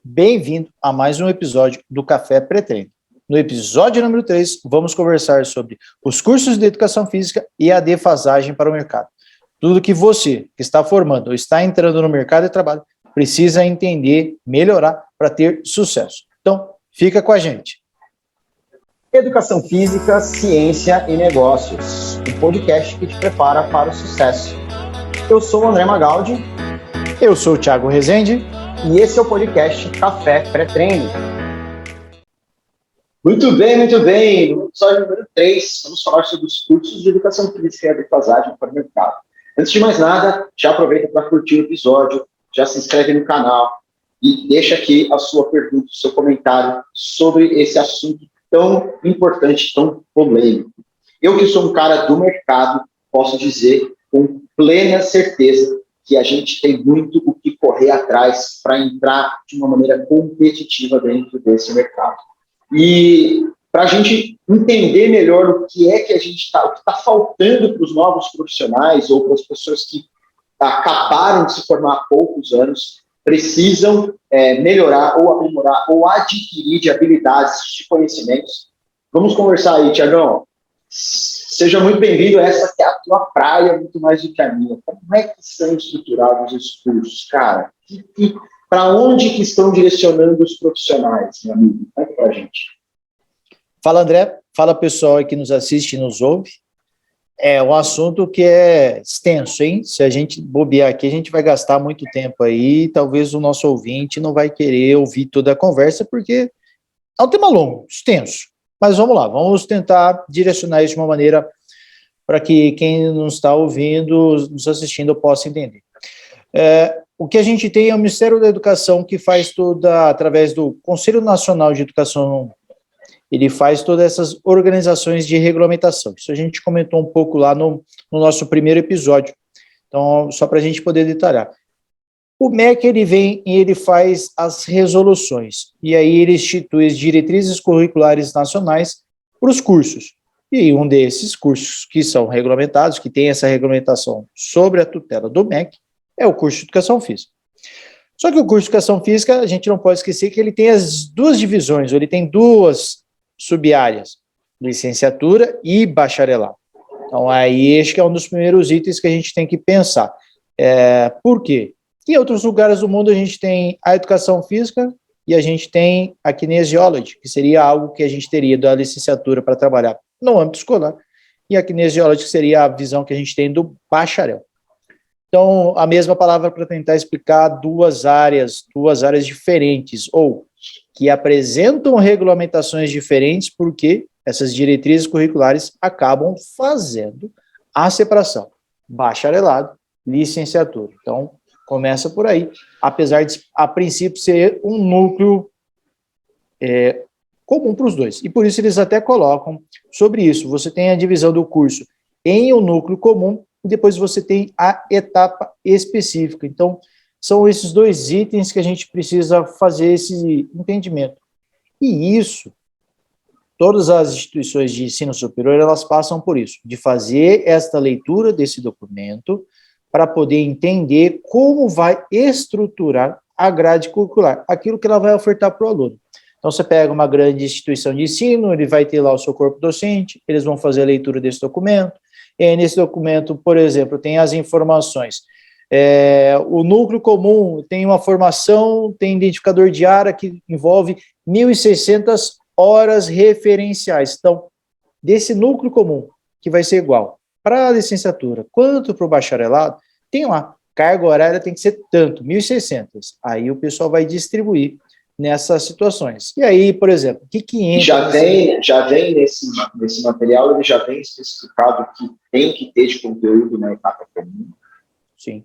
bem-vindo a mais um episódio do Café Pré-Treino. No episódio número 3, vamos conversar sobre os cursos de Educação Física e a defasagem para o mercado. Tudo que você, que está formando ou está entrando no mercado de trabalho, precisa entender, melhorar para ter sucesso. Então, fica com a gente. Educação Física, Ciência e Negócios, um podcast que te prepara para o sucesso. Eu sou o André Magaldi. Eu sou o Thiago Rezende. E esse é o podcast Café Pré-Treino. Muito bem. No episódio número 3, vamos falar sobre os cursos de Educação Física e a defasagem para o mercado. Antes de mais nada, já aproveita para curtir o episódio, já se inscreve no canal e deixa aqui a sua pergunta, o seu comentário sobre esse assunto tão importante, tão polêmico. Eu que sou um cara do mercado, posso dizer com plena certeza que a gente tem muito o que correr atrás para entrar de uma maneira competitiva dentro desse mercado. E para a gente entender melhor o que é que a gente está, o que está faltando para os novos profissionais ou para as pessoas que acabaram de se formar há poucos anos, precisam melhorar ou aprimorar ou adquirir de habilidades, de conhecimentos. Vamos conversar aí, Tiagão. Seja muito bem-vindo a essa que é a tua praia, muito mais do que a minha. Como é que são estruturados os cursos, cara? Para onde que estão direcionando os profissionais, meu amigo? Conta pra gente. Fala, André. Fala, pessoal que nos assiste e nos ouve. É um assunto que é extenso, hein? Se a gente bobear aqui, a gente vai gastar muito tempo aí, talvez o nosso ouvinte não vai querer ouvir toda a conversa, porque é um tema longo, extenso. Mas vamos lá, vamos tentar direcionar isso de uma maneira para que quem nos está ouvindo, nos assistindo, possa entender. O que a gente tem é o Ministério da Educação, que faz através do Conselho Nacional de Educação, ele faz todas essas organizações de regulamentação. Isso a gente comentou um pouco lá no nosso primeiro episódio. Então, só para a gente poder detalhar. O MEC, ele vem e ele faz as resoluções, e aí ele institui as diretrizes curriculares nacionais para os cursos. E um desses cursos que são regulamentados, que tem essa regulamentação sobre a tutela do MEC, é o curso de Educação Física. Só que o curso de Educação Física, a gente não pode esquecer que ele tem as duas divisões, ele tem duas subáreas, licenciatura e bacharelado. Então, aí, acho que é um dos primeiros itens que a gente tem que pensar. Por quê? Em outros lugares do mundo, a gente tem a educação física e a gente tem a kinesiology, que seria algo que a gente teria da licenciatura para trabalhar no âmbito escolar, e a kinesiology seria a visão que a gente tem do bacharel. Então, a mesma palavra para tentar explicar duas áreas diferentes, ou que apresentam regulamentações diferentes, porque essas diretrizes curriculares acabam fazendo a separação, bacharelado, licenciatura. Então, começa por aí, apesar de, a princípio, ser um núcleo comum para os dois. E por isso eles até colocam sobre isso. Você tem a divisão do curso em um núcleo comum e depois você tem a etapa específica. Então, são esses dois itens que a gente precisa fazer esse entendimento. E isso, todas as instituições de ensino superior, elas passam por isso, de fazer esta leitura desse documento, para poder entender como vai estruturar a grade curricular, aquilo que ela vai ofertar para o aluno. Então, você pega uma grande instituição de ensino, ele vai ter lá o seu corpo docente, eles vão fazer a leitura desse documento, e nesse documento, por exemplo, tem as informações. O núcleo comum tem uma formação, tem identificador de área que envolve 1.600 horas referenciais. Então, desse núcleo comum, que vai ser igual para a licenciatura quanto para o bacharelado, tem lá, carga horária tem que ser tanto, 1.600. Aí o pessoal vai distribuir nessas situações. E aí, por exemplo, o que entra... Já vem nesse material, ele já vem especificado que tem que ter de conteúdo na etapa comum. Sim.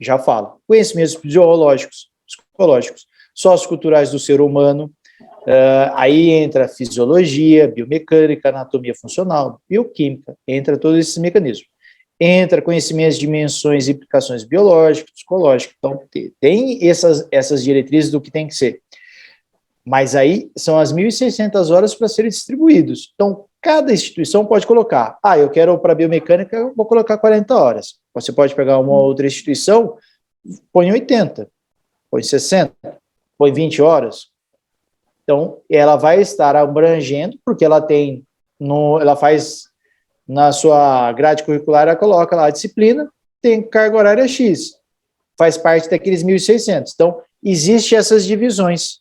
Já fala. Conhecimentos fisiológicos, psicológicos, socioculturais do ser humano, aí entra fisiologia, biomecânica, anatomia funcional, bioquímica, entra todos esses mecanismos. Entra conhecimentos de dimensões e implicações biológicas, psicológicas. Então, tem essas diretrizes do que tem que ser. Mas aí são as 1.600 horas para serem distribuídos. Então, cada instituição pode colocar, eu quero para biomecânica, eu vou colocar 40 horas. Você pode pegar uma outra instituição, põe 80, põe 60, põe 20 horas. Então, ela vai estar abrangendo, porque ela tem, ela faz na sua grade curricular, ela coloca lá a disciplina, tem carga horária X, faz parte daqueles 1.600. Então, existem essas divisões.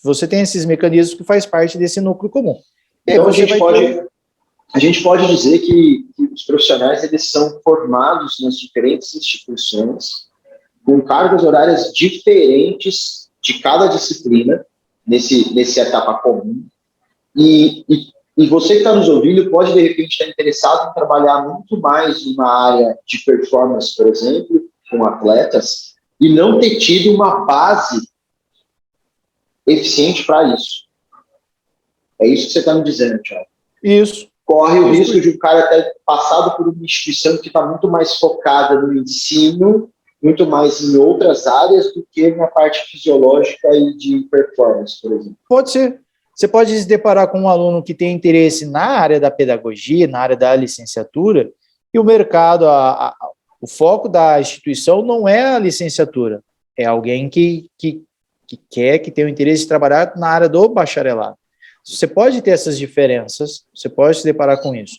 Você tem esses mecanismos que faz parte desse núcleo comum. Então, a gente pode dizer que os profissionais eles são formados nas diferentes instituições, com cargas horárias diferentes de cada disciplina, nesse etapa comum, e você que está nos ouvindo pode, de repente, estar interessado em trabalhar muito mais numa área de performance, por exemplo, com atletas, e não ter tido uma base eficiente para isso. É isso que você está me dizendo, Thiago. Isso. Corre o risco de um cara ter passado por uma instituição que está muito mais focada no ensino, muito mais em outras áreas do que na parte fisiológica e de performance, por exemplo. Pode ser. Você pode se deparar com um aluno que tem interesse na área da pedagogia, na área da licenciatura, e o mercado, o foco da instituição não é a licenciatura, é alguém que quer, que tem o interesse de trabalhar na área do bacharelado. Você pode ter essas diferenças, você pode se deparar com isso.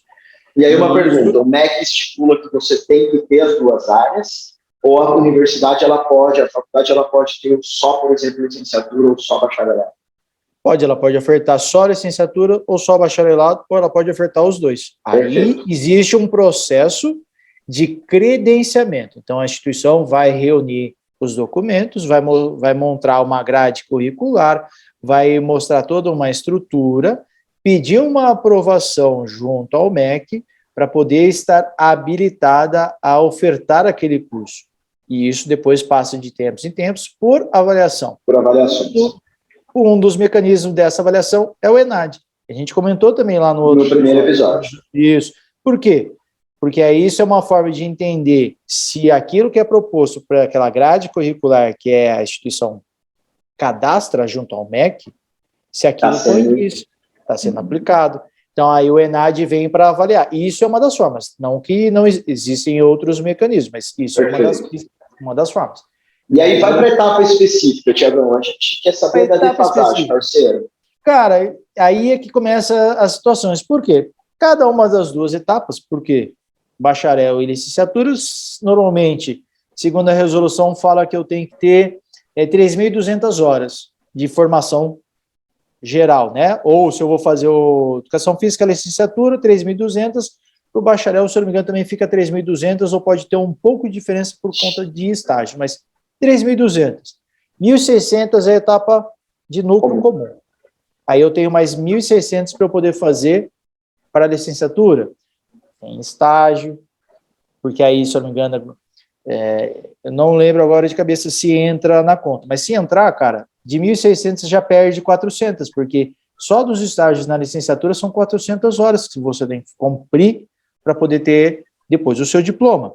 E aí uma pergunta, o MEC estipula que você tem que ter as duas áreas, ou a universidade, a faculdade, ela pode ter só, por exemplo, licenciatura ou só bacharelado? Ela pode ofertar só licenciatura ou só bacharelado, ou ela pode ofertar os dois. Perfeito. Aí existe um processo de credenciamento. Então, a instituição vai reunir os documentos, vai montar uma grade curricular, vai mostrar toda uma estrutura, pedir uma aprovação junto ao MEC para poder estar habilitada a ofertar aquele curso. E isso depois passa de tempos em tempos por avaliação. Por avaliações. Um dos mecanismos dessa avaliação é o ENAD. A gente comentou também lá no primeiro episódio. Isso. Por quê? Porque aí isso é uma forma de entender se aquilo que é proposto para aquela grade curricular que a instituição cadastra junto ao MEC, se aquilo está sendo aplicado. Então, aí o ENAD vem para avaliar. E isso é uma das formas. Não que não existem outros mecanismos, mas isso é uma das formas. E aí vai para a etapa específica, Tiagão. A gente quer saber da defasagem, parceiro. Cara, aí é que começa as situações. Por quê? Cada uma das duas etapas, porque bacharel e licenciaturas, normalmente, segundo a resolução, fala que eu tenho que ter 3.200 horas de formação geral, né? Ou se eu vou fazer educação física, licenciatura, 3.200, para o bacharel, se eu não me engano, também fica 3.200, ou pode ter um pouco de diferença por conta de estágio, mas 3.200. 1.600 é a etapa de núcleo comum. Aí eu tenho mais 1.600 para eu poder fazer para a licenciatura, em estágio, porque aí, se eu não me engano, eu não lembro agora de cabeça se entra na conta, mas se entrar, cara, de 1.600 você já perde 400, porque só dos estágios na licenciatura são 400 horas que você tem que cumprir para poder ter depois o seu diploma.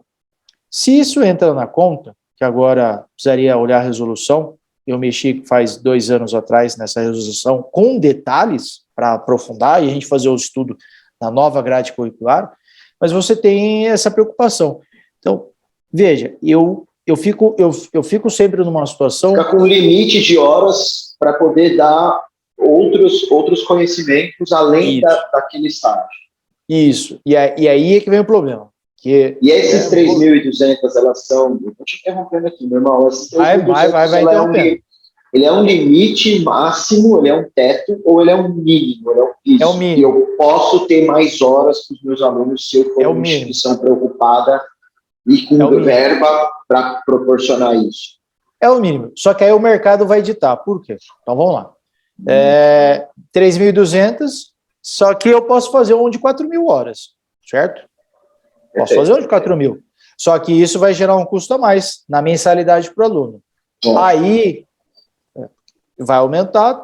Se isso entra na conta, que agora precisaria olhar a resolução, eu mexi faz 2 anos atrás nessa resolução com detalhes para aprofundar e a gente fazer o estudo na nova grade curricular, mas você tem essa preocupação. Então, veja, eu fico sempre numa situação... Fica com limite de horas para poder dar outros conhecimentos além daquele estágio. Isso, e aí é que vem o problema. E esses 3.200, elas são... Eu estou te interrompendo aqui, meu irmão. Vai interrompendo. Ele é um limite máximo, ele é um teto, ou ele é um mínimo? Ele é um piso. É o mínimo. Eu posso ter mais horas para os meus alunos se eu for uma instituição preocupada e com verba para proporcionar isso. É o mínimo. Só que aí o mercado vai ditar. Por quê? Então vamos lá. 3.200, só que eu posso fazer um de 4.000 horas, certo? Posso fazer um de 4.000. Só que isso vai gerar um custo a mais na mensalidade para o aluno. Aí vai aumentar,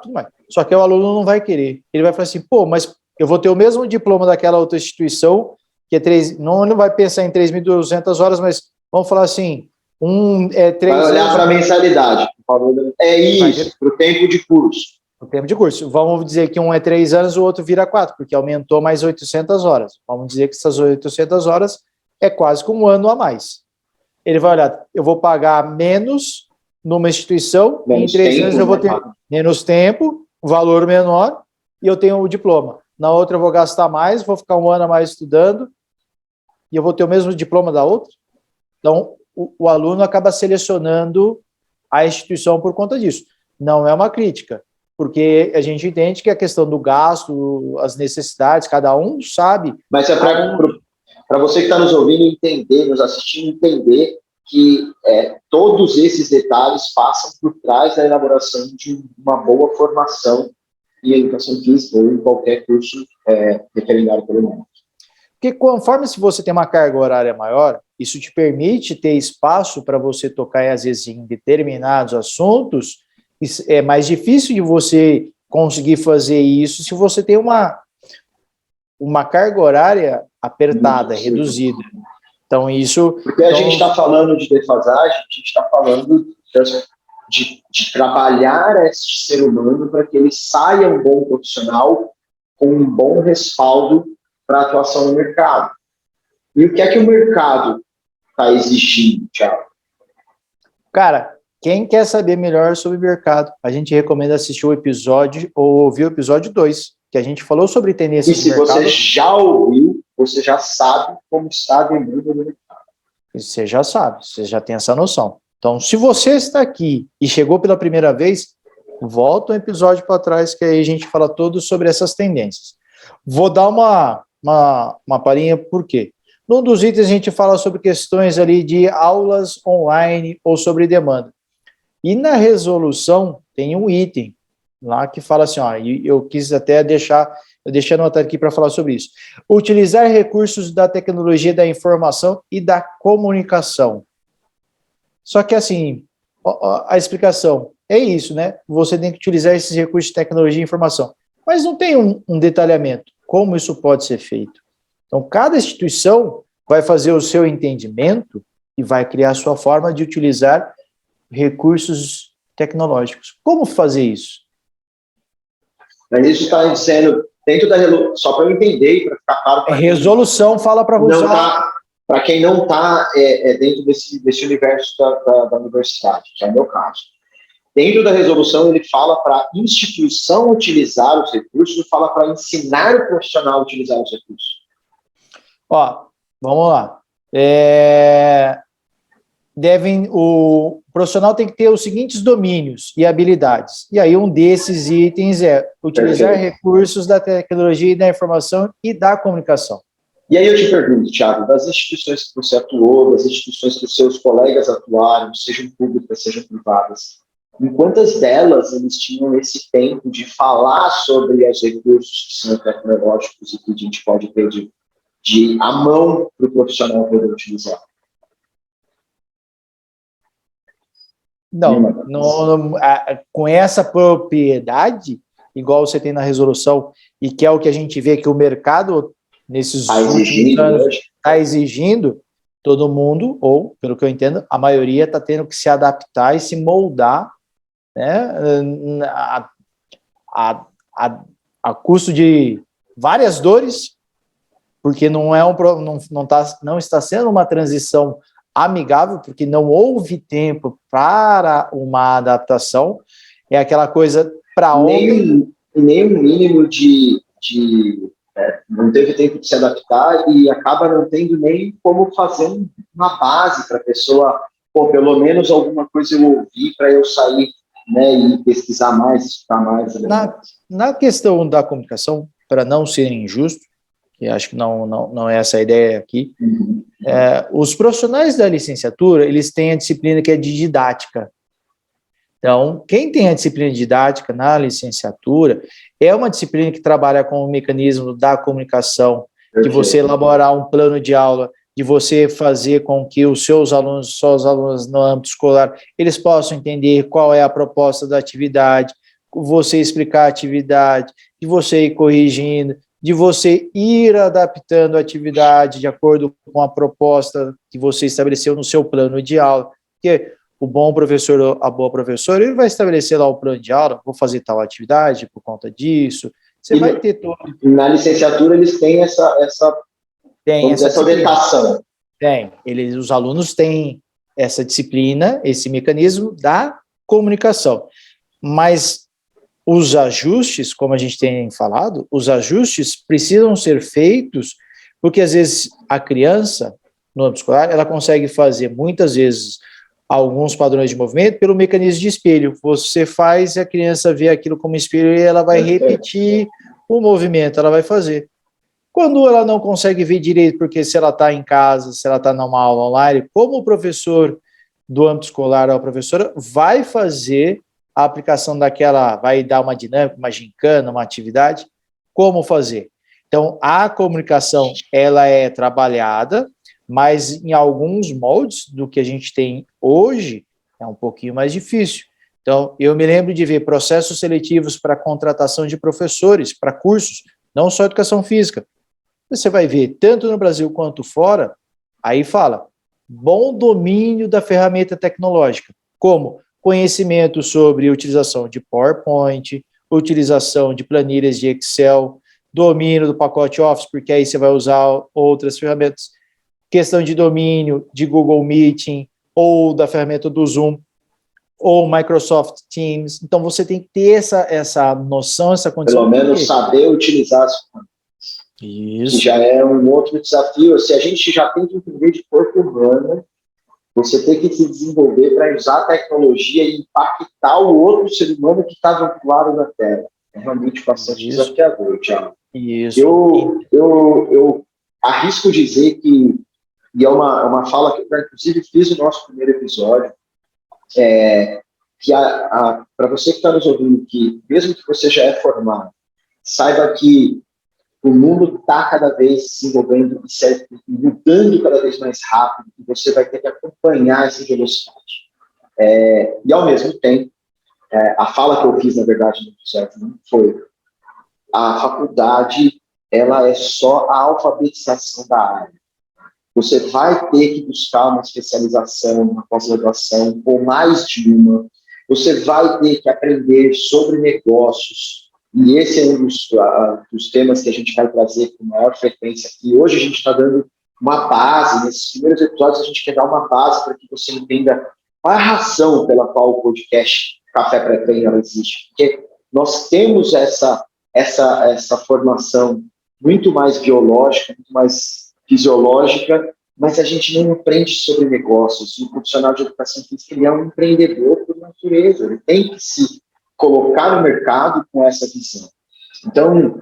só que o aluno não vai querer. Ele vai falar assim, mas eu vou ter o mesmo diploma daquela outra instituição, que é 3, não vai pensar em 3.200 horas, mas vamos falar assim, 3 vai olhar para a mensalidade, por favor. É isso, para o tempo de curso. O tempo de curso. Vamos dizer que um é 3 anos, o outro vira 4, porque aumentou mais 800 horas. Vamos dizer que essas 800 horas é quase que um ano a mais. Ele vai olhar, eu vou pagar menos, numa instituição, Menos em 3 tempo, anos eu vou ter né? menos tempo, valor menor, e eu tenho o diploma. Na outra eu vou gastar mais, vou ficar 1 ano a mais estudando, e eu vou ter o mesmo diploma da outra. Então, o aluno acaba selecionando a instituição por conta disso. Não é uma crítica, porque a gente entende que a questão do gasto, as necessidades, cada um sabe. Mas é para você que está nos ouvindo entender, nos assistindo, entender que todos esses detalhes passam por trás da elaboração de uma boa formação em educação física ou em qualquer curso determinado pelo mundo. Porque conforme se você tem uma carga horária maior, isso te permite ter espaço para você tocar, às vezes, em determinados assuntos. É mais difícil de você conseguir fazer isso se você tem uma carga horária apertada, reduzida. Então, isso... Porque a gente está falando de defasagem, a gente está falando de trabalhar esse ser humano para que ele saia um bom profissional com um bom respaldo para a atuação no mercado. E o que é que o mercado está exigindo, Thiago? Cara, quem quer saber melhor sobre o mercado, a gente recomenda assistir o episódio ou ouvir o episódio 2, que a gente falou sobre tendências de mercado. E se você já ouviu, você já sabe como está a demanda no mercado. Você já sabe, você já tem essa noção. Então, se você está aqui e chegou pela primeira vez, volta um episódio para trás, que aí a gente fala todo sobre essas tendências. Vou dar uma palhinha, por quê? Num dos itens a gente fala sobre questões ali de aulas online ou sobre demanda. E na resolução tem um item lá que fala assim, ó, eu quis até eu deixei anotado aqui para falar sobre isso. Utilizar recursos da tecnologia da informação e da comunicação. Só que assim, a explicação é isso, né? Você tem que utilizar esses recursos de tecnologia e informação. Mas não tem um detalhamento. Como isso pode ser feito? Então, cada instituição vai fazer o seu entendimento e vai criar a sua forma de utilizar recursos tecnológicos. Como fazer isso? Mas isso está dizendo, dentro da resolução, só para eu entender e para ficar claro. Resolução fala para você. Para quem não está dentro desse universo da universidade, que é o meu caso. Dentro da resolução, ele fala para a instituição utilizar os recursos e fala para ensinar o profissional a utilizar os recursos. Ó, vamos lá. O profissional tem que ter os seguintes domínios e habilidades. E aí um desses itens é utilizar recursos da tecnologia e da informação e da comunicação. E aí eu te pergunto, Thiago, das instituições que você atuou, das instituições que os seus colegas atuaram, sejam públicas, sejam privadas, em quantas delas eles tinham esse tempo de falar sobre os recursos que são tecnológicos e que a gente pode ter de à mão para o profissional poder utilizar? Não, com essa propriedade, igual você tem na resolução, e que é o que a gente vê que o mercado, nesses últimos anos, está exigindo, todo mundo, ou, pelo que eu entendo, a maioria está tendo que se adaptar e se moldar, né, a custo de várias dores, porque não está sendo uma transição amigável, porque não houve tempo para uma adaptação, é aquela coisa para ontem. Nem o mínimo não teve tempo de se adaptar e acaba não tendo nem como fazer uma base para a pessoa, pelo menos alguma coisa eu ouvi para eu sair, né, e pesquisar mais, estudar mais. Na questão da comunicação, para não ser injusto, que acho que não é essa a ideia aqui, os profissionais da licenciatura, eles têm a disciplina que é de didática. Então, quem tem a disciplina de didática na licenciatura é uma disciplina que trabalha com o mecanismo da comunicação, de você elaborar um plano de aula, de você fazer com que os seus alunos no âmbito escolar, eles possam entender qual é a proposta da atividade, você explicar a atividade, de você ir corrigindo, de você ir adaptando a atividade de acordo com a proposta que você estabeleceu no seu plano de aula. Porque o bom professor ou a boa professora, ele vai estabelecer lá o plano de aula, vou fazer tal atividade por conta disso. Você vai ter todo. Na licenciatura eles têm essa orientação. Tem. Os alunos têm essa disciplina, esse mecanismo da comunicação. Mas os ajustes, como a gente tem falado, os ajustes precisam ser feitos porque, às vezes, a criança, no âmbito escolar, ela consegue fazer, muitas vezes, alguns padrões de movimento pelo mecanismo de espelho. Você faz e a criança vê aquilo como espelho e ela vai repetir o movimento, ela vai fazer. Quando ela não consegue ver direito, porque se ela está em casa, se ela está numa aula online, como o professor do âmbito escolar ou a professora vai fazer a aplicação daquela, vai dar uma dinâmica, uma gincana, uma atividade, como fazer? Então, a comunicação, ela é trabalhada, mas em alguns moldes do que a gente tem hoje, é um pouquinho mais difícil. Então, eu me lembro de ver processos seletivos para contratação de professores, para cursos, não só educação física. Você vai ver, tanto no Brasil quanto fora, aí fala, bom domínio da ferramenta tecnológica, como conhecimento sobre utilização de PowerPoint, utilização de planilhas de Excel, domínio do pacote Office, porque aí você vai usar outras ferramentas, questão de domínio de Google Meeting, ou da ferramenta do Zoom, ou Microsoft Teams. Então, você tem que ter essa noção, essa condição. Pelo menos saber utilizar as ferramentas. Isso. Que já é um outro desafio. Se a gente já tem que entender de corpo humano, você tem que se desenvolver para usar a tecnologia e impactar o outro ser humano que está vinculado na Terra. É realmente bastante desafiador, Thiago. Isso. Eu arrisco dizer que, e é uma fala que eu, inclusive, fiz no nosso primeiro episódio, que para você que está nos ouvindo, que mesmo que você já é formado, saiba que o mundo está cada vez se desenvolvendo e mudando cada vez mais rápido, e você vai ter que acompanhar essa velocidade. E, ao mesmo tempo, a fala que eu fiz, na verdade, no episódio foi: a faculdade, ela é só a alfabetização da área. Você vai ter que buscar uma especialização, uma pós-graduação, ou mais de uma. Você vai ter que aprender sobre negócios. E esse é um dos temas que a gente vai trazer com maior frequência aqui. Hoje a gente está dando uma base, nesses primeiros episódios a gente quer dar uma base para que você entenda qual é a razão pela qual o podcast Café Pré-Treino existe. Porque nós temos essa formação muito mais biológica, muito mais fisiológica, mas a gente não aprende sobre negócios. O profissional de educação física, ele é um empreendedor por natureza, ele tem que se colocar no mercado com essa visão. Então,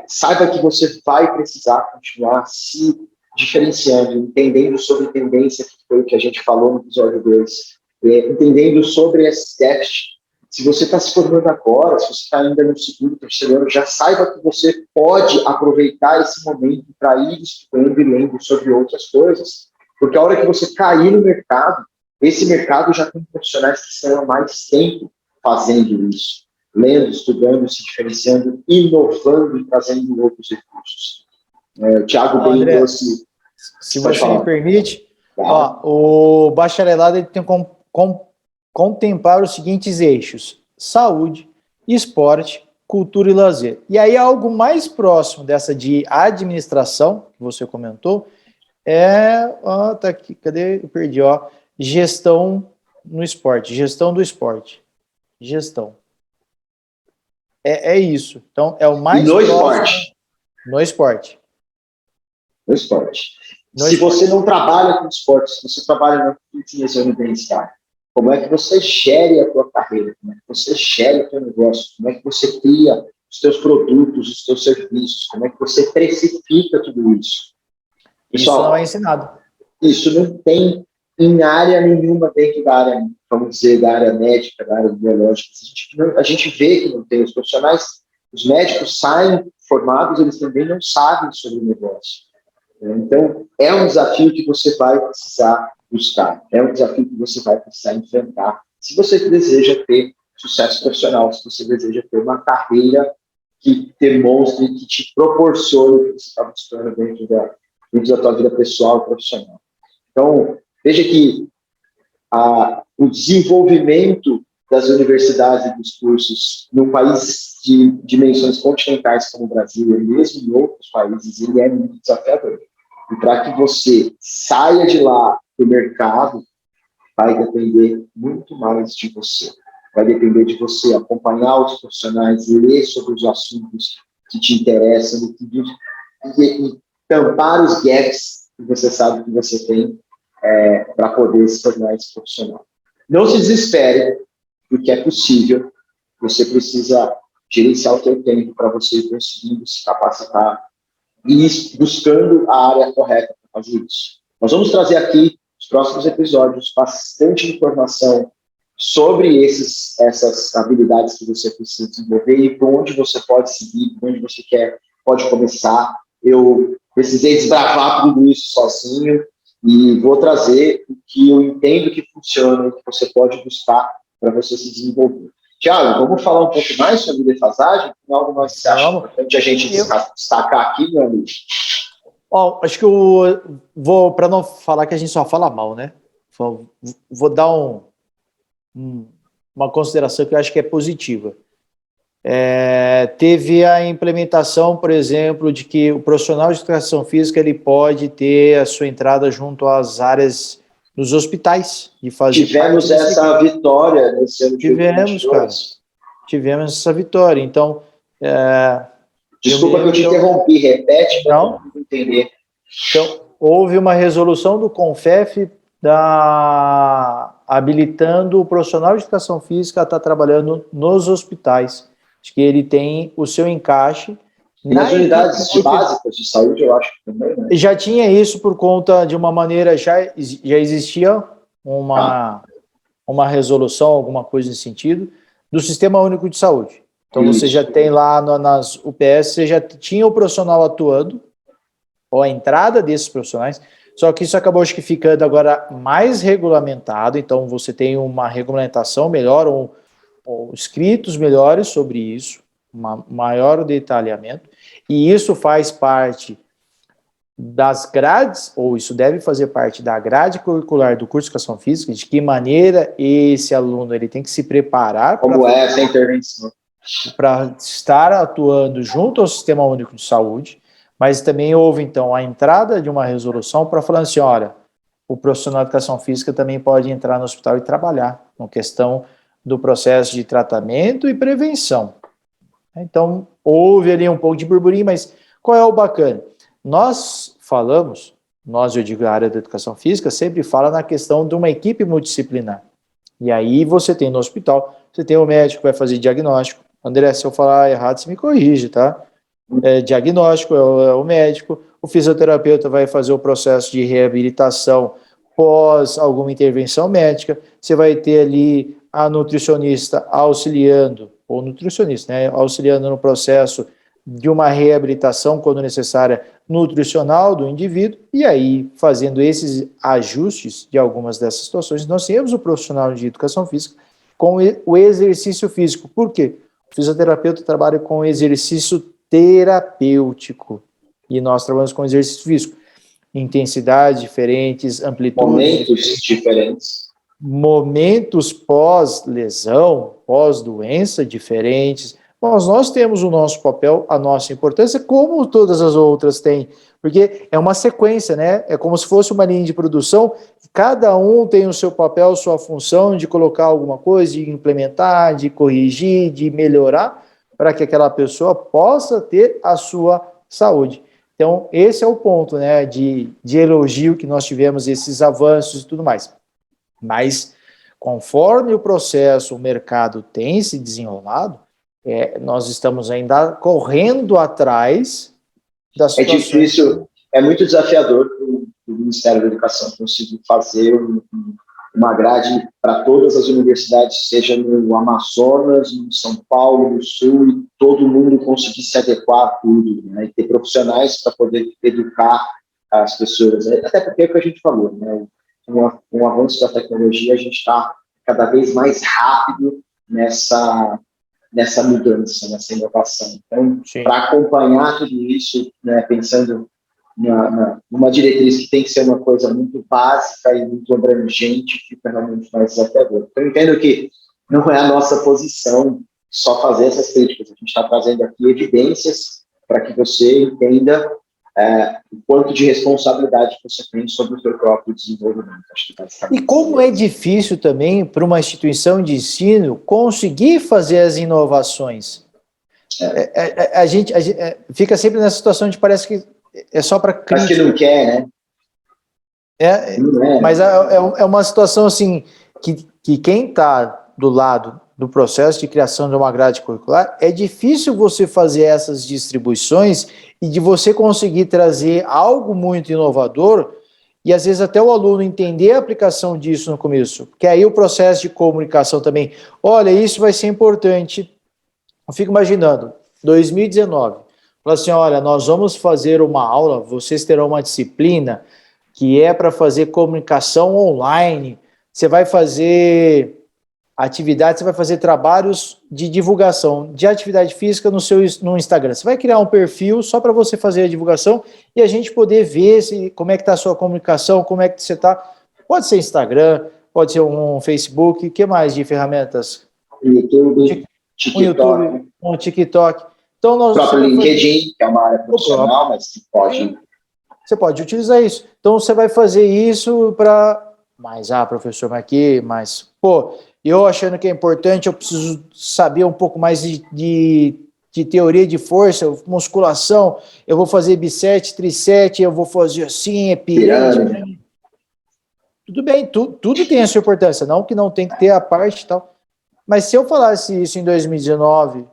saiba que você vai precisar continuar se diferenciando, entendendo sobre tendência, que foi o que a gente falou no episódio 2, entendendo sobre esse déficit. Se você está se formando agora, se você está ainda no segundo, terceiro ano, já saiba que você pode aproveitar esse momento para ir estudando e lendo sobre outras coisas. Porque a hora que você cair no mercado, esse mercado já tem profissionais que estão há mais tempo fazendo isso, lendo, estudando, se diferenciando, inovando e trazendo outros recursos. O Thiago bem André, trouxe... Se você me permite, o bacharelado ele tem contemplar os seguintes eixos: saúde, esporte, cultura e lazer. E aí algo mais próximo dessa de administração, que você comentou, tá aqui, cadê? Eu perdi, gestão no esporte, gestão do esporte. Gestão. É isso. Então, é o mais próximo. No esporte. No esporte. Se você não trabalha com esporte, se você trabalha na fitness ou no bem-estar, como é que você gere a tua carreira? Como é que você gere o teu negócio? Como é que você cria os teus produtos, os teus serviços? Como é que você precifica tudo isso? Pessoal, isso não é ensinado. Isso não tem em área nenhuma dentro da área, vamos dizer, da área médica, da área biológica. A gente vê que não tem. Os profissionais, os médicos saem formados, eles também não sabem sobre o negócio. Então, é um desafio que você vai precisar buscar, é um desafio que você vai precisar enfrentar se você deseja ter sucesso profissional, se você deseja ter uma carreira que demonstre, que te proporcione o que você está buscando dentro da tua vida pessoal e profissional. Então, veja que o desenvolvimento das universidades e dos cursos num país de dimensões continentais como o Brasil, e mesmo em outros países, ele é muito desafiador. E para que você saia de lá para o mercado, vai depender muito mais de você. Vai depender de você acompanhar os profissionais, ler sobre os assuntos que te interessam e tampar os gaps que você sabe que você tem para poder se tornar esse profissional. Não se desespere, porque é possível. Você precisa gerenciar o seu tempo para você ir conseguindo se capacitar e ir buscando a área correta para fazer isso. Nós vamos trazer aqui, nos próximos episódios, bastante informação sobre essas habilidades que você precisa desenvolver e por onde você pode seguir, por onde você pode começar. Eu precisei desbravar tudo isso sozinho e vou trazer o que eu entendo que funciona e que você pode buscar para você se desenvolver. Tiago, vamos falar um pouco mais sobre defasagem? Tem algo mais que você acha importante a gente destacar aqui, meu amigo? Acho que eu vou, para não falar que a gente só fala mal, né? Vou dar uma consideração que eu acho que é positiva. Teve a implementação, por exemplo, de que o profissional de educação física ele pode ter a sua entrada junto às áreas dos hospitais. Tivemos essa vitória nesse ano de 2022. Cara. Tivemos essa vitória. Então, desculpa que eu te interrompi, repete para todo mundo entender. Então, houve uma resolução do CONFEF habilitando o profissional de educação física a estar trabalhando nos hospitais. Acho que ele tem o seu encaixe. E nas unidades básicas de saúde, eu acho que também, né? Já tinha isso por conta de uma maneira, já existia uma resolução, alguma coisa nesse sentido, do Sistema Único de Saúde. Então, você já tem lá nas UPS, você já tinha o profissional atuando, ou a entrada desses profissionais, só que isso acabou, acho que, ficando agora mais regulamentado, então você tem uma regulamentação melhor, ou escritos melhores sobre isso, maior detalhamento, e isso faz parte das grades, ou isso deve fazer parte da grade curricular do curso de Educação Física, de que maneira esse aluno ele tem que se preparar como essa intervenção para estar atuando junto ao Sistema Único de Saúde, mas também houve, então, a entrada de uma resolução para falar assim, olha, o profissional de Educação Física também pode entrar no hospital e trabalhar, na questão do processo de tratamento e prevenção. Então, houve ali um pouco de burburinho, mas qual é o bacana? Eu digo a área da Educação Física, sempre fala na questão de uma equipe multidisciplinar. E aí você tem no hospital, você tem o médico que vai fazer diagnóstico. André, se eu falar errado, você me corrige, tá? Diagnóstico é o médico, o fisioterapeuta vai fazer o processo de reabilitação pós alguma intervenção médica, você vai ter ali a nutricionista auxiliando, ou nutricionista, né, auxiliando no processo de uma reabilitação, quando necessária, nutricional do indivíduo, e aí, fazendo esses ajustes de algumas dessas situações, nós temos o profissional de educação física com o exercício físico. Por quê? O fisioterapeuta trabalha com exercício terapêutico, e nós trabalhamos com exercício físico. Intensidades diferentes, amplitudes diferentes. Momentos pós-lesão, pós-doença diferentes. Nós temos o nosso papel, a nossa importância, como todas as outras têm, porque é uma sequência, né? É como se fosse uma linha de produção, cada um tem o seu papel, sua função de colocar alguma coisa, de implementar, de corrigir, de melhorar, para que aquela pessoa possa ter a sua saúde. Então, esse é o ponto, né, de elogio que nós tivemos, esses avanços e tudo mais. Mas, conforme o processo, o mercado tem se desenrolado, nós estamos ainda correndo atrás das situações. É difícil, é muito desafiador para o Ministério da Educação conseguir fazer uma grade para todas as universidades, seja no Amazonas, no São Paulo, no Sul, e todo mundo conseguir se adequar a tudo, né? E ter profissionais para poder educar as pessoas. Até porque é o que a gente falou, né? Com o avanço da tecnologia, a gente está cada vez mais rápido nessa mudança, nessa inovação. Então, para acompanhar tudo isso, né, pensando numa diretriz que tem que ser uma coisa muito básica e muito abrangente, fica realmente mais desafiador. Então, eu entendo que não é a nossa posição só fazer essas críticas, a gente está trazendo aqui evidências para que você entenda o quanto de responsabilidade que você tem sobre o seu próprio desenvolvimento. Acho que e como é difícil também para uma instituição de ensino conseguir fazer as inovações. A gente fica sempre nessa situação de parece que é só para crítica. Mas que não quer, né? Mas é uma situação assim que quem está do lado do processo de criação de uma grade curricular, é difícil você fazer essas distribuições e de você conseguir trazer algo muito inovador e às vezes até o aluno entender a aplicação disso no começo, porque aí o processo de comunicação também, olha, isso vai ser importante. Eu fico imaginando, 2019, fala assim, olha, nós vamos fazer uma aula, vocês terão uma disciplina que é para fazer comunicação online, você vai fazer atividade, você vai fazer trabalhos de divulgação de atividade física no Instagram. Você vai criar um perfil só para você fazer a divulgação e a gente poder ver como é que está a sua comunicação, como é que você está. Pode ser Instagram, pode ser um Facebook, o que mais de ferramentas? YouTube, TikTok. Um TikTok. Então, o próprio LinkedIn, que é uma área profissional, mas você pode utilizar isso. Então, você vai fazer isso para... Mas, professor, mas, eu achando que é importante, eu preciso saber um pouco mais de teoria de força, musculação, eu vou fazer bicep, tricep, eu vou fazer assim, pirâmide. Tudo bem, tudo tem a sua importância, não que não tem que ter a parte e tal. Mas se eu falasse isso em 2019,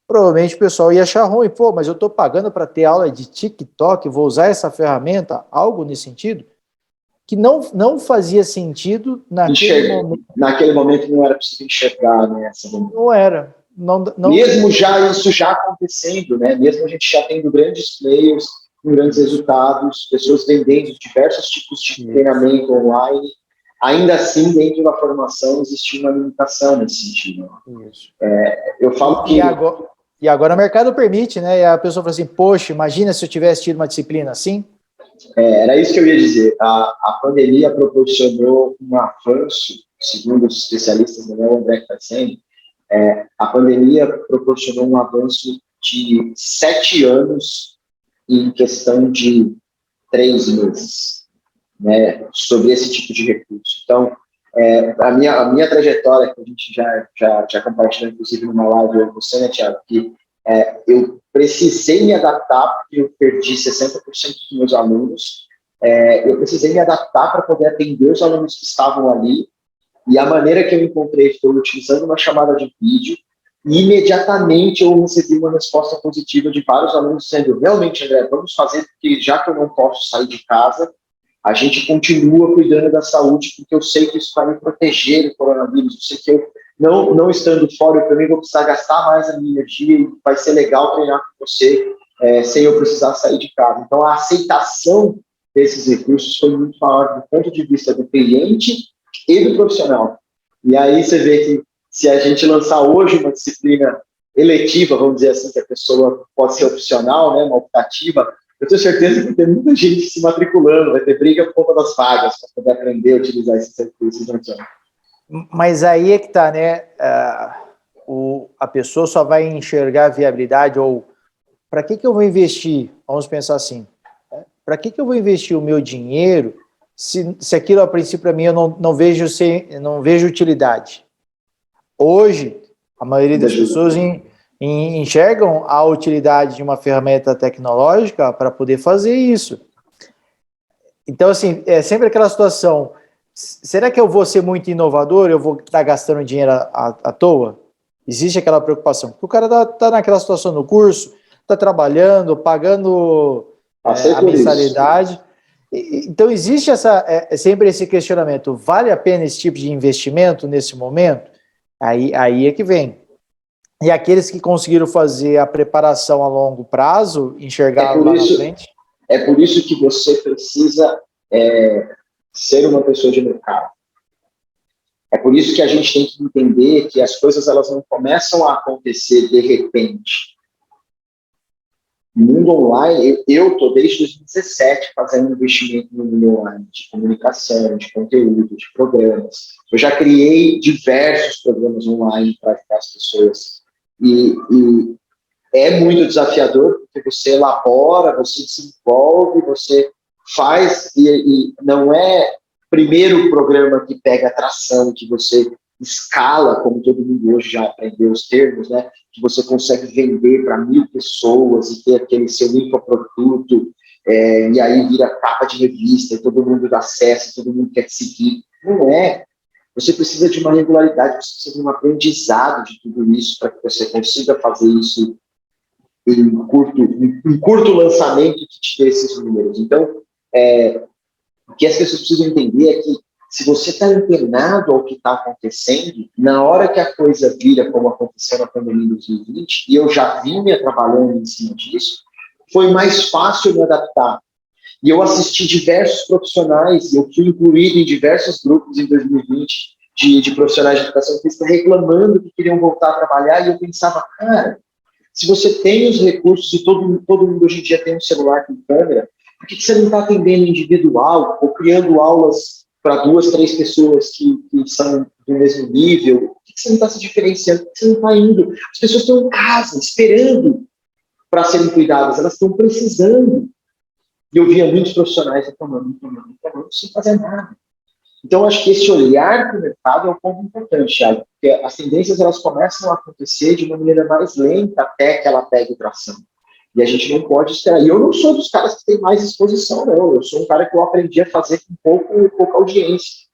provavelmente o pessoal ia achar ruim. Mas eu estou pagando para ter aula de TikTok, vou usar essa ferramenta, algo nesse sentido, que não fazia sentido naquele momento. Naquele momento não era possível enxergar, né? Não era. Não, mesmo isso já acontecendo, né? Mesmo a gente já tendo grandes players, com grandes resultados, pessoas vendendo diversos tipos de treinamento online, ainda assim, dentro da formação, existia uma limitação nesse sentido. Isso. Eu falo que... E agora o mercado permite, né? E a pessoa fala assim, poxa, imagina se eu tivesse tido uma disciplina assim. Era isso que eu ia dizer. A pandemia proporcionou um avanço, segundo os especialistas, não é o André que está dizendo, a pandemia proporcionou um avanço de 7 anos em questão de 3 meses, né, sobre esse tipo de recurso. Então, a minha trajetória, que a gente já compartilhou, inclusive, numa live, eu e você, né, Thiago, que eu precisei me adaptar, porque eu perdi 60% dos meus alunos, eu precisei me adaptar para poder atender os alunos que estavam ali, e a maneira que eu encontrei foi utilizando uma chamada de vídeo, e imediatamente eu recebi uma resposta positiva de vários alunos dizendo, realmente, André, vamos fazer, porque já que eu não posso sair de casa, a gente continua cuidando da saúde, porque eu sei que isso vai me proteger do coronavírus, eu sei que eu, não estando fora, eu também vou precisar gastar mais a minha energia e vai ser legal treinar com você sem eu precisar sair de casa. Então, a aceitação desses recursos foi muito maior do ponto de vista do cliente e do profissional. E aí você vê que se a gente lançar hoje uma disciplina eletiva, vamos dizer assim, que a pessoa pode ser opcional, né, uma optativa, eu tenho certeza que tem muita gente se matriculando, vai ter briga por conta das vagas para poder aprender a utilizar esses recursos. Mas aí é que está, né? A pessoa só vai enxergar a viabilidade ou para que eu vou investir? Vamos pensar assim, para que eu vou investir o meu dinheiro se aquilo, a princípio, para mim, eu não vejo utilidade? Hoje, a maioria das pessoas enxergam a utilidade de uma ferramenta tecnológica para poder fazer isso. Então, assim, é sempre aquela situação, será que eu vou ser muito inovador, eu vou estar gastando dinheiro à toa? Existe aquela preocupação, porque o cara está naquela situação no curso, está trabalhando, pagando a mensalidade. Então, existe sempre esse questionamento, vale a pena esse tipo de investimento nesse momento? Aí é que vem. E aqueles que conseguiram fazer a preparação a longo prazo, enxergar lá na frente? É por isso que você precisa ser uma pessoa de mercado. É por isso que a gente tem que entender que as coisas elas não começam a acontecer de repente. No mundo online, eu estou desde 2017 fazendo investimento no mundo online, de comunicação, de conteúdo, de programas. Eu já criei diversos programas online para ajudar as pessoas. E é muito desafiador, porque você elabora, você desenvolve, você faz, e não é o primeiro programa que pega atração, que você escala, como todo mundo hoje já aprendeu os termos, né? Que você consegue vender para 1.000 pessoas e ter aquele seu infoproduto, e aí vira capa de revista, e todo mundo dá acesso, todo mundo quer seguir. Não é. Você precisa de uma regularidade, você precisa de um aprendizado de tudo isso para que você consiga fazer isso em curto lançamento que te dê esses números. Então, o que as pessoas precisam entender é que se você está internado ao que está acontecendo, na hora que a coisa vira como aconteceu na pandemia de 2020, e eu já vinha trabalhando em cima disso, foi mais fácil me adaptar. E eu assisti diversos profissionais, eu fui incluído em diversos grupos em 2020 de profissionais de educação física reclamando que queriam voltar a trabalhar, e eu pensava, cara, se você tem os recursos e todo mundo hoje em dia tem um celular com câmera, por que você não está atendendo individual ou criando aulas para 2, 3 pessoas que são do mesmo nível? Por que você não está se diferenciando? Por que você não está indo? As pessoas estão em casa, esperando para serem cuidadas, elas estão precisando. E eu via muitos profissionais reclamando, sem fazer nada. Então, acho que esse olhar para o mercado é um ponto importante, Thiago, porque as tendências elas começam a acontecer de uma maneira mais lenta até que ela pegue tração. E a gente não pode esperar. E eu não sou dos caras que tem mais exposição, não. Eu sou um cara que eu aprendi a fazer com pouca audiência.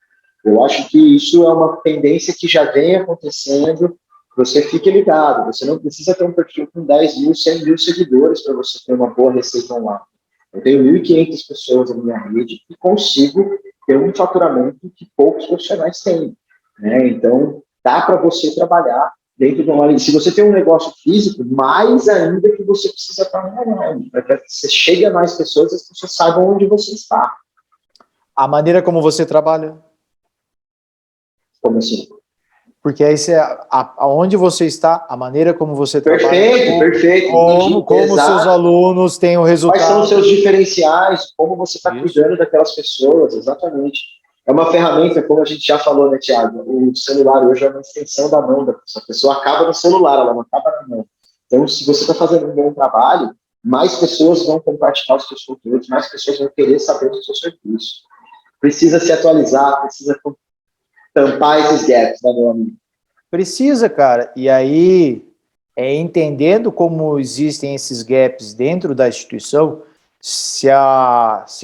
Eu acho que isso é uma tendência que já vem acontecendo. Você fique ligado. Você não precisa ter um perfil com 10.000, 100.000 seguidores para você ter uma boa receita online. Eu tenho 1.500 pessoas na minha rede e consigo ter um faturamento que poucos profissionais têm, né? Então, dá para você trabalhar dentro de uma... Se você tem um negócio físico, mais ainda que você precisa estar online, para que você chegue a mais pessoas e as pessoas saibam onde você está. A maneira como você trabalha. Como assim? Porque aí aonde você está, a maneira como você trabalha. Perfeito. Como seus alunos têm o resultado. Quais são os seus diferenciais, como você está cuidando daquelas pessoas, exatamente. É uma ferramenta, como a gente já falou, né, Thiago? O celular hoje é uma extensão da mão da pessoa. A pessoa acaba no celular, ela não acaba na mão. Então, se você está fazendo um bom trabalho, mais pessoas vão compartilhar os seus conteúdos, mais pessoas vão querer saber do seu serviço. Precisa se atualizar, precisa tampar esses gaps, né, meu amigo? Precisa, cara. E aí, entendendo como existem esses gaps dentro da instituição, se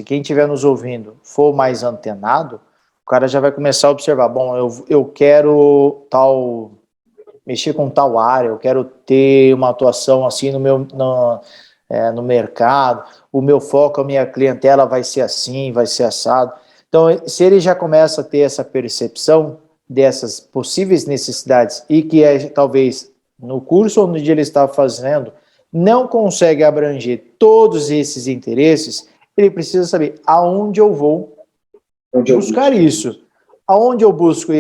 quem estiver nos ouvindo for mais antenado, o cara já vai começar a observar, bom, eu quero mexer com tal área, eu quero ter uma atuação assim no mercado, o meu foco, a minha clientela vai ser assim, vai ser assado. Então, se ele já começa a ter essa percepção dessas possíveis necessidades e que talvez no curso onde ele está fazendo não consegue abranger todos esses interesses, ele precisa saber aonde eu vou buscar isso. Aonde eu busco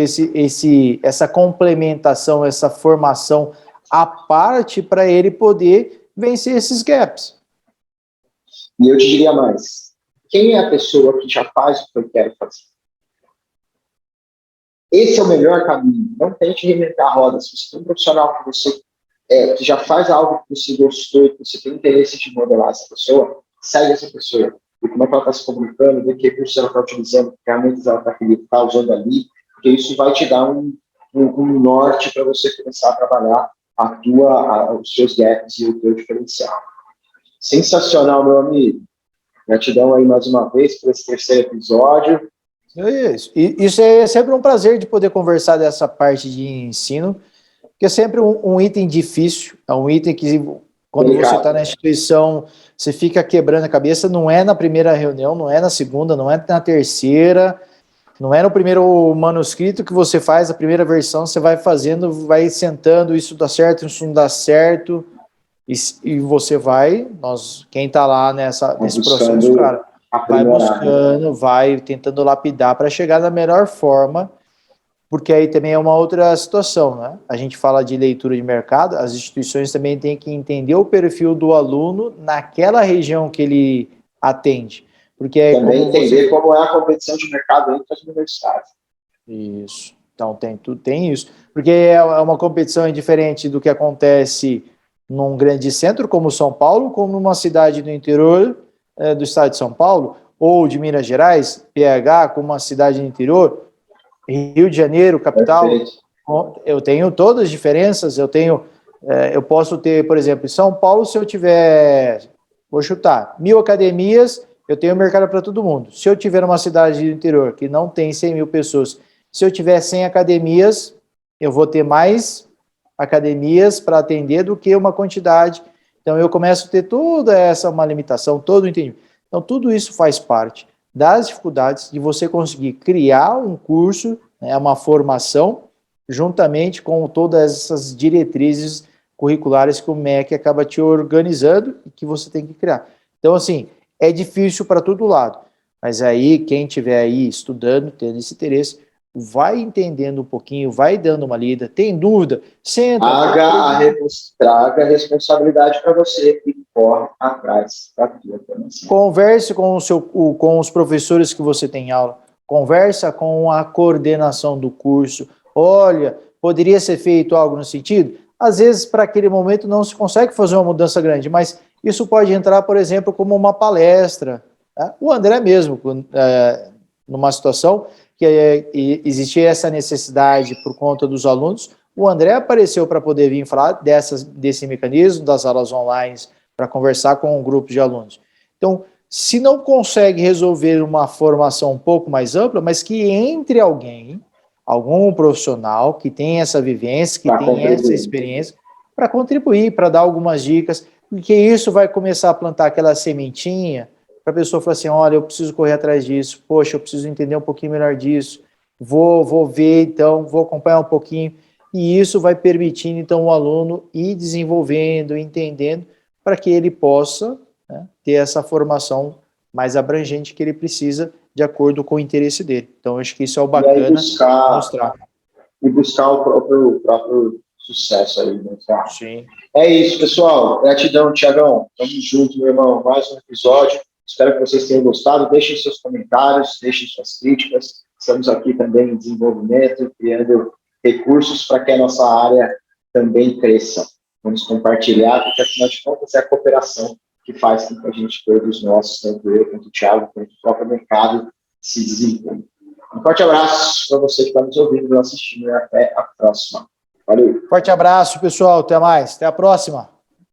essa complementação, essa formação à parte para ele poder vencer esses gaps. E eu te diria mais, quem é a pessoa que já faz o que eu quero fazer? Esse é o melhor caminho. Não tente reinventar a roda. Se você tem um profissional que já faz algo que você gostou e que você tem interesse de modelar essa pessoa, segue essa pessoa. E como é que ela está se comunicando, ver que recursos ela está utilizando, que ferramentas ela está usando ali, porque isso vai te dar um norte para você começar a trabalhar os seus gaps e o teu diferencial. Sensacional, meu amigo. Gratidão aí mais uma vez por esse terceiro episódio. Isso é sempre um prazer de poder conversar dessa parte de ensino, que é sempre um item difícil, é um item que, quando você está na instituição, você fica quebrando a cabeça, não é na primeira reunião, não é na segunda, não é na terceira, não é no primeiro manuscrito que você faz, a primeira versão, você vai fazendo, vai sentando, isso dá certo, isso não dá certo, e você quem está lá nesse processo, cara, vai buscando, vai tentando lapidar para chegar da melhor forma, porque aí também é uma outra situação, né? A gente fala de leitura de mercado, as instituições também têm que entender o perfil do aluno naquela região que ele atende. Porque também entender como é a competição de mercado entre as universidades. Isso. Então tem isso. Porque é uma competição diferente do que acontece num grande centro como São Paulo, como numa cidade do interior do estado de São Paulo, ou de Minas Gerais, PH, como uma cidade do interior, Rio de Janeiro, capital. Perfeito. Eu tenho todas as diferenças, eu posso ter, por exemplo, em São Paulo, se eu tiver, vou chutar, 1.000 academias, eu tenho mercado para todo mundo. Se eu tiver uma cidade do interior que não tem 100.000 pessoas, se eu tiver 100 academias, eu vou ter mais academias para atender do que uma quantidade. Então, eu começo a ter toda uma limitação, todo o entendimento. Então, tudo isso faz parte das dificuldades de você conseguir criar um curso, né, uma formação, juntamente com todas essas diretrizes curriculares que o MEC acaba te organizando e que você tem que criar. Então, assim, é difícil para todo lado, mas aí, quem estiver aí estudando, tendo esse interesse, vai entendendo um pouquinho, vai dando uma lida, tem dúvida, senta. Traga a responsabilidade para você e corre atrás da tua formação. Converse com os professores que você tem aula, conversa com a coordenação do curso. Olha, poderia ser feito algo no sentido? Às vezes, para aquele momento, não se consegue fazer uma mudança grande, mas isso pode entrar, por exemplo, como uma palestra. Tá? O André mesmo, numa situação que existia essa necessidade por conta dos alunos, o André apareceu para poder vir falar desse mecanismo das aulas online, para conversar com um grupo de alunos. Então, se não consegue resolver uma formação um pouco mais ampla, mas que entre algum profissional que tem essa vivência, que tem essa experiência, para contribuir, para dar algumas dicas, porque isso vai começar a plantar aquela sementinha para a pessoa falar assim, olha, eu preciso correr atrás disso, poxa, eu preciso entender um pouquinho melhor disso, vou ver, então, vou acompanhar um pouquinho, e isso vai permitindo, então, o aluno ir desenvolvendo, entendendo, para que ele possa, né, ter essa formação mais abrangente que ele precisa, de acordo com o interesse dele. Então, acho que isso é o bacana mostrar. E buscar o próprio sucesso aí, né? Sim. É isso, pessoal. Gratidão, Thiagão. Tamo junto, meu irmão. Mais um episódio. Espero que vocês tenham gostado. Deixem seus comentários, deixem suas críticas. Estamos aqui também em desenvolvimento, criando recursos para que a nossa área também cresça. Vamos compartilhar, porque afinal de contas é a cooperação que faz com que a gente, todos nós, tanto eu, quanto o Thiago, quanto o próprio mercado, se desenvolva. Um forte abraço para você que está nos ouvindo, nos assistindo, e até a próxima. Valeu. Forte abraço, pessoal. Até mais. Até a próxima.